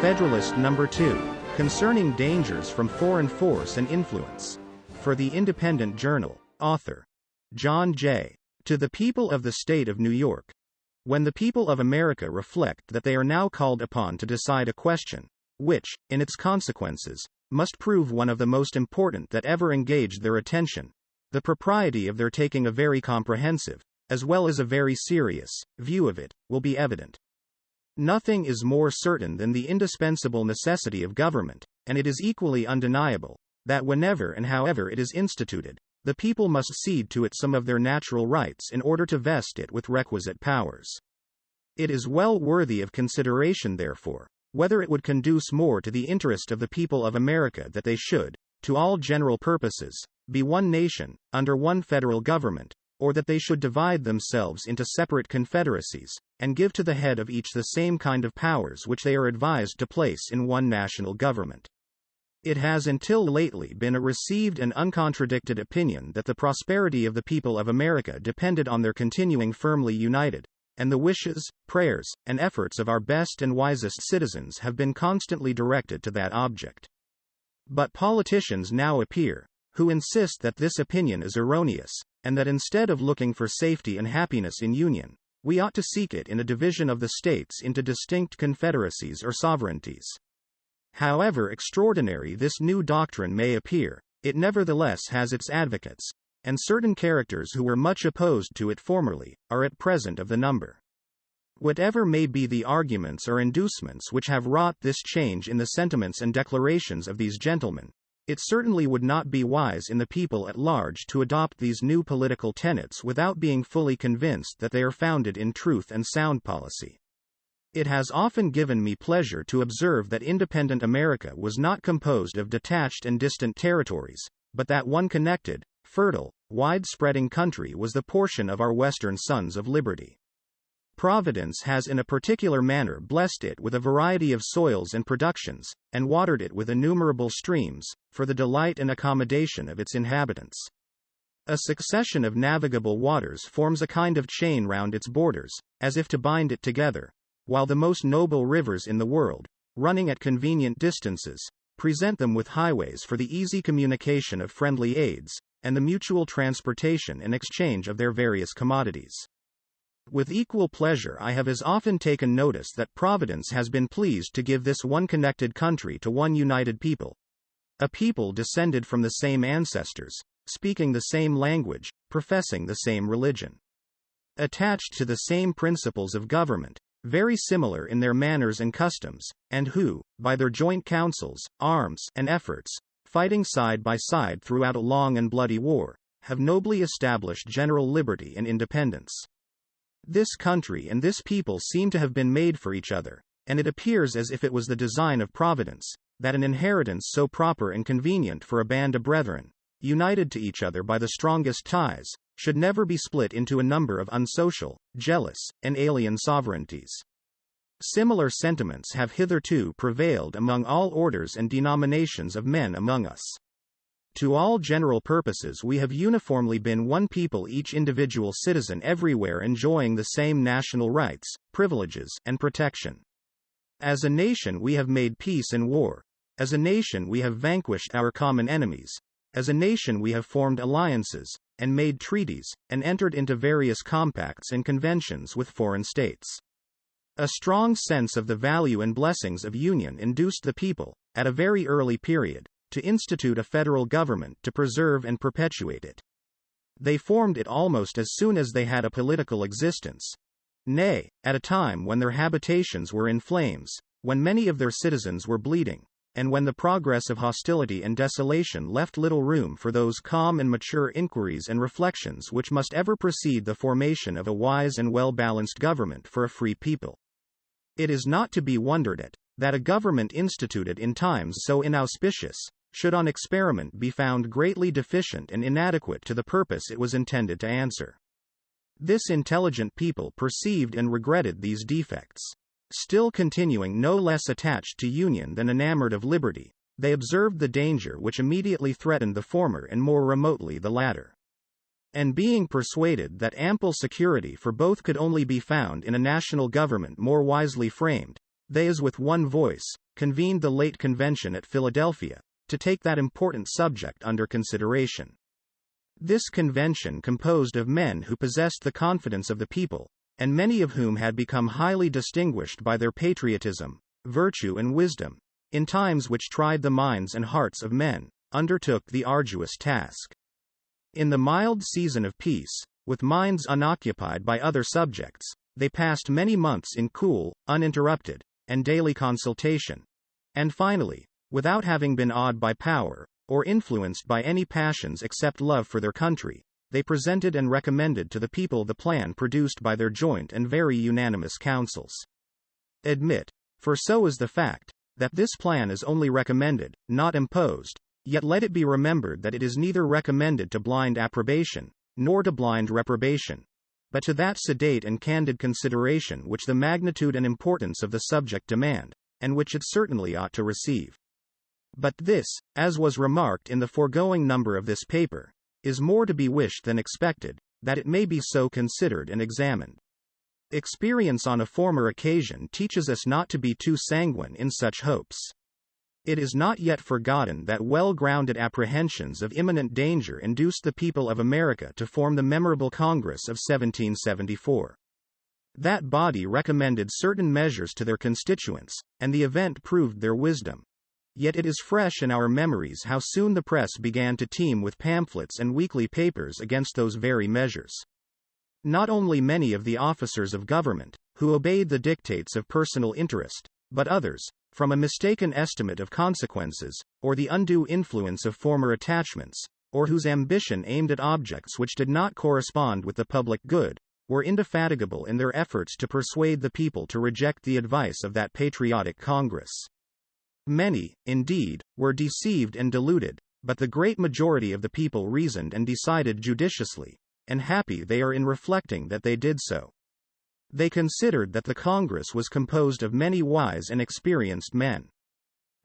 Federalist number 2, Concerning Dangers from Foreign Force and Influence. For the Independent Journal, author John J. To the people of the state of New York. When the people of America reflect that they are now called upon to decide a question, which, in its consequences, must prove one of the most important that ever engaged their attention, the propriety of their taking a very comprehensive, as well as a very serious, view of it, will be evident. Nothing is more certain than the indispensable necessity of government, and it is equally undeniable, that whenever and however it is instituted, the people must cede to it some of their natural rights in order to vest it with requisite powers. It is well worthy of consideration, therefore, whether it would conduce more to the interest of the people of America that they should, to all general purposes, be one nation, under one federal government, or that they should divide themselves into separate confederacies, and give to the head of each the same kind of powers which they are advised to place in one national government. It has until lately been a received and uncontradicted opinion that the prosperity of the people of America depended on their continuing firmly united, and the wishes, prayers, and efforts of our best and wisest citizens have been constantly directed to that object. But politicians now appear, who insist that this opinion is erroneous, and that instead of looking for safety and happiness in union, we ought to seek it in a division of the states into distinct confederacies or sovereignties. However extraordinary this new doctrine may appear, it nevertheless has its advocates, and certain characters who were much opposed to it formerly, are at present of the number. Whatever may be the arguments or inducements which have wrought this change in the sentiments and declarations of these gentlemen, it certainly would not be wise in the people at large to adopt these new political tenets without being fully convinced that they are founded in truth and sound policy. It has often given me pleasure to observe that independent America was not composed of detached and distant territories, but that one connected, fertile, wide-spreading country was the portion of our Western sons of liberty. Providence has in a particular manner blessed it with a variety of soils and productions, and watered it with innumerable streams, for the delight and accommodation of its inhabitants. A succession of navigable waters forms a kind of chain round its borders, as if to bind it together, while the most noble rivers in the world, running at convenient distances, present them with highways for the easy communication of friendly aids, and the mutual transportation and exchange of their various commodities. With equal pleasure I have as often taken notice that Providence has been pleased to give this one connected country to one united people. A people descended from the same ancestors, speaking the same language, professing the same religion, attached to the same principles of government, very similar in their manners and customs, and who, by their joint counsels, arms, and efforts, fighting side by side throughout a long and bloody war, have nobly established general liberty and independence. This country and this people seem to have been made for each other, and it appears as if it was the design of Providence, that an inheritance so proper and convenient for a band of brethren, united to each other by the strongest ties, should never be split into a number of unsocial, jealous, and alien sovereignties. Similar sentiments have hitherto prevailed among all orders and denominations of men among us. To all general purposes we have uniformly been one people, each individual citizen everywhere enjoying the same national rights, privileges, and protection. As a nation we have made peace and war. As a nation we have vanquished our common enemies. As a nation we have formed alliances, and made treaties, and entered into various compacts and conventions with foreign states. A strong sense of the value and blessings of union induced the people, at a very early period, to institute a federal government to preserve and perpetuate it. They formed it almost as soon as they had a political existence. Nay, at a time when their habitations were in flames, when many of their citizens were bleeding, and when the progress of hostility and desolation left little room for those calm and mature inquiries and reflections which must ever precede the formation of a wise and well-balanced government for a free people. It is not to be wondered at, that a government instituted in times so inauspicious, should on experiment be found greatly deficient and inadequate to the purpose it was intended to answer. This intelligent people perceived and regretted these defects. Still continuing no less attached to union than enamored of liberty, they observed the danger which immediately threatened the former and more remotely the latter. And being persuaded that ample security for both could only be found in a national government more wisely framed, they as with one voice, convened the late convention at Philadelphia, to take that important subject under consideration. This convention composed of men who possessed the confidence of the people, and many of whom had become highly distinguished by their patriotism, virtue and wisdom, in times which tried the minds and hearts of men, undertook the arduous task. In the mild season of peace, with minds unoccupied by other subjects, they passed many months in cool, uninterrupted, and daily consultation, and finally, without having been awed by power, or influenced by any passions except love for their country, they presented and recommended to the people the plan produced by their joint and very unanimous councils. Admit, for so is the fact, that this plan is only recommended, not imposed, yet let it be remembered that it is neither recommended to blind approbation, nor to blind reprobation, but to that sedate and candid consideration which the magnitude and importance of the subject demand, and which it certainly ought to receive. But this, as was remarked in the foregoing number of this paper, is more to be wished than expected, that it may be so considered and examined. Experience on a former occasion teaches us not to be too sanguine in such hopes. It is not yet forgotten that well-grounded apprehensions of imminent danger induced the people of America to form the memorable Congress of 1774. That body recommended certain measures to their constituents, and the event proved their wisdom. Yet it is fresh in our memories how soon the press began to teem with pamphlets and weekly papers against those very measures. Not only many of the officers of government, who obeyed the dictates of personal interest, but others, from a mistaken estimate of consequences, or the undue influence of former attachments, or whose ambition aimed at objects which did not correspond with the public good, were indefatigable in their efforts to persuade the people to reject the advice of that patriotic Congress. Many, indeed, were deceived and deluded, but the great majority of the people reasoned and decided judiciously, and happy they are in reflecting that they did so. They considered that the Congress was composed of many wise and experienced men.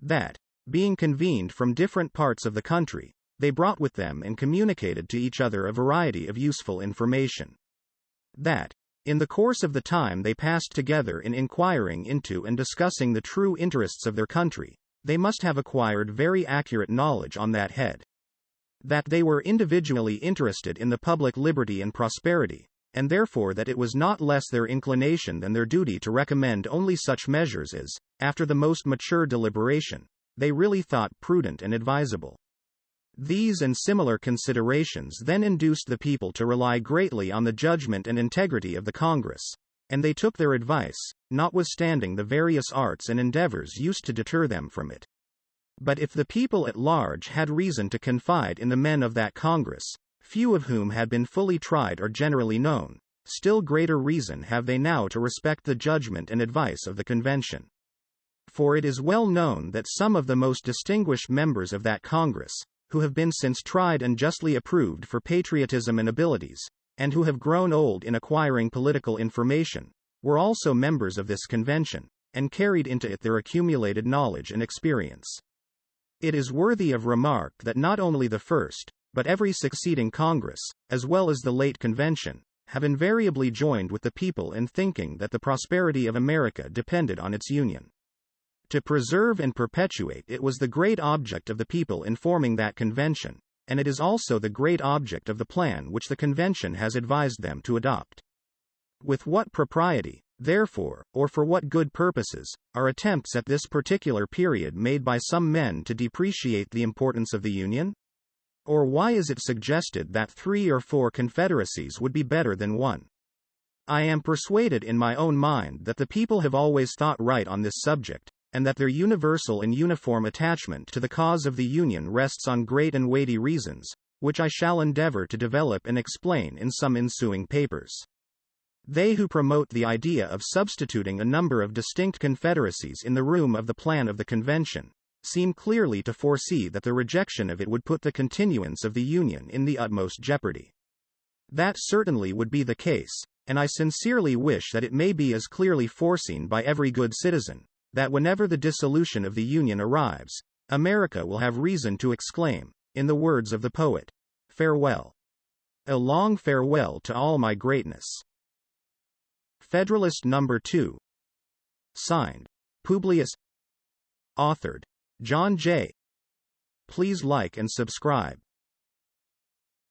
That, being convened from different parts of the country, they brought with them and communicated to each other a variety of useful information. That, in the course of the time they passed together in inquiring into and discussing the true interests of their country, they must have acquired very accurate knowledge on that head. That they were individually interested in the public liberty and prosperity, and therefore that it was not less their inclination than their duty to recommend only such measures as, after the most mature deliberation, they really thought prudent and advisable. These and similar considerations then induced the people to rely greatly on the judgment and integrity of the Congress, and they took their advice, notwithstanding the various arts and endeavors used to deter them from it. But if the people at large had reason to confide in the men of that Congress, few of whom had been fully tried or generally known, still greater reason have they now to respect the judgment and advice of the convention. For it is well known that some of the most distinguished members of that Congress, who have been since tried and justly approved for patriotism and abilities, and who have grown old in acquiring political information, were also members of this convention, and carried into it their accumulated knowledge and experience. It is worthy of remark that not only the first, but every succeeding Congress, as well as the late convention, have invariably joined with the people in thinking that the prosperity of America depended on its union. To preserve and perpetuate it was the great object of the people in forming that convention, and it is also the great object of the plan which the convention has advised them to adopt. With what propriety, therefore, or for what good purposes, are attempts at this particular period made by some men to depreciate the importance of the Union? Or why is it suggested that 3 or 4 confederacies would be better than one? I am persuaded in my own mind that the people have always thought right on this subject, and that their universal and uniform attachment to the cause of the Union rests on great and weighty reasons, which I shall endeavor to develop and explain in some ensuing papers. They who promote the idea of substituting a number of distinct confederacies in the room of the plan of the convention, seem clearly to foresee that the rejection of it would put the continuance of the Union in the utmost jeopardy. That certainly would be the case, and I sincerely wish that it may be as clearly foreseen by every good citizen, that whenever the dissolution of the Union arrives, America will have reason to exclaim, in the words of the poet, "Farewell. A long farewell to all my greatness." Federalist No. 2. Signed, Publius. Authored John J. Please like and subscribe.